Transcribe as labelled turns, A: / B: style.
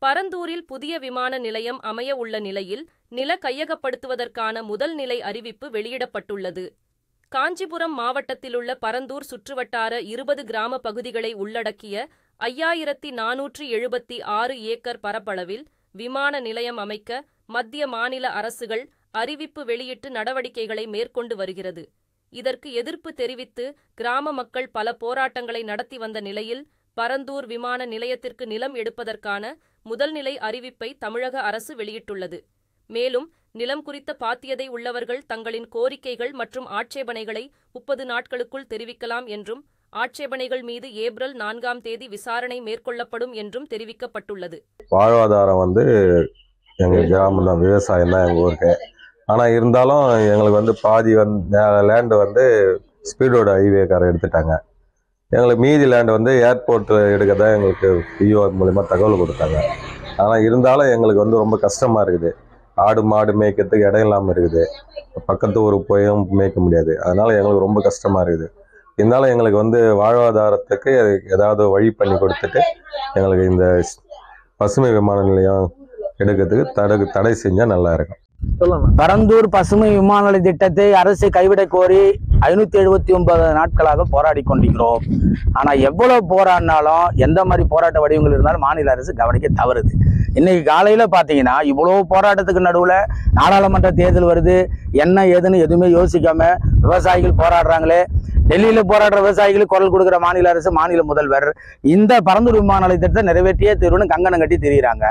A: பரந்தூரில் புதிய விமான நிலையம் அமைய உள்ள நிலையில் நில கையகப்படுத்துவதற்கான முதல் நிலை அறிவிப்பு வெளியிடப்பட்டுள்ளது. காஞ்சிபுரம் மாவட்டத்திலுள்ள பரந்தூர் சுற்றுவட்டார 20 கிராம பகுதிகளை உள்ளடக்கிய 5476 ஏக்கர் பரப்பளவில் விமான நிலையம் அமைக்க மத்திய மாநில அரசுகள் அறிவிப்பு வெளியிட்டு நடவடிக்கைகளை மேற்கொண்டு வருகிறது. இதற்கு எதிர்ப்பு தெரிவித்து கிராம மக்கள் பல போராட்டங்களை நடத்தி வந்த நிலையில் பரந்தூர் விமான நிலையத்திற்கு நிலம் எடுப்பதற்கான முதல்நிலை அறிவிப்பை தமிழக அரசு வெளியிட்டுள்ளது. மேலும் நிலம் குறித்த பாத்தியதை உள்ளவர்கள் தங்களின் கோரிக்கைகள் மற்றும் ஆட்சேபனைகளை 30 நாட்களுக்குள் தெரிவிக்கலாம் என்றும் ஆட்சேபனைகள் மீது ஏப்ரல் 4ஆம் தேதி விசாரணை மேற்கொள்ளப்படும் என்றும் தெரிவிக்கப்பட்டுள்ளது.
B: வாழ்வாதாரம் எங்க கிராமம் தான், விவசாயம் தான் எங்க ஊருக்கு. ஆனால் இருந்தாலும் எங்களுக்கு பாதி லேண்டு ஸ்பீடோட ஹைவேக்காரர் எடுத்துட்டாங்க. எங்களுக்கு மீதி லேண்டு ஏர்போர்ட்டில் எடுக்கதான் எங்களுக்கு பிஓ மூலிமா தகவல் கொடுத்தாங்க. ஆனால் இருந்தாலும் எங்களுக்கு ரொம்ப கஷ்டமாக இருக்குது. ஆடு மாடு மேய்க்கிறதுக்கு இடம் இல்லாமல் இருக்குது. பக்கத்து ஊருக்கு போயும் மேய்க்க முடியாது. அதனால் எங்களுக்கு ரொம்ப கஷ்டமாக இருக்குது. இருந்தாலும் எங்களுக்கு வாழ்வாதாரத்துக்கு ஏதாவது வழி பண்ணி கொடுத்துட்டு எங்களுக்கு இந்த பசுமை விமான நிலையம் எடுக்கிறதுக்கு தடை செஞ்சால் நல்லா இருக்கும்.
C: பரந்தூர் பசுமை விமான நிலைய திட்டத்தை அரசு கைவிட கோரி 579 நாட்களாக போராடி கொண்டிருக்கிறோம். ஆனா எவ்வளவு போராடினாலும் எந்த மாதிரி போராட்ட வடிவங்கள் இருந்தாலும் மாநில அரசு கவனிக்க தவறுது. இன்னைக்கு காலையில பாத்தீங்கன்னா இவ்வளவு போராட்டத்துக்கு நடுவுல நாடாளுமன்ற தேர்தல் வருது, என்ன ஏதுன்னு எதுவுமே யோசிக்காம விவசாயிகள் போராடுறாங்களே. டெல்லியில போராடுற விவசாயிகளுக்கு குரல் கொடுக்குற மாநில அரசு, மாநில முதல்வர் இந்த பரந்தூர் விமான நிலைய திட்டத்தை நிறைவேற்றியே தீர்வுன்னு கங்கணம் கட்டி திரியிறாங்க.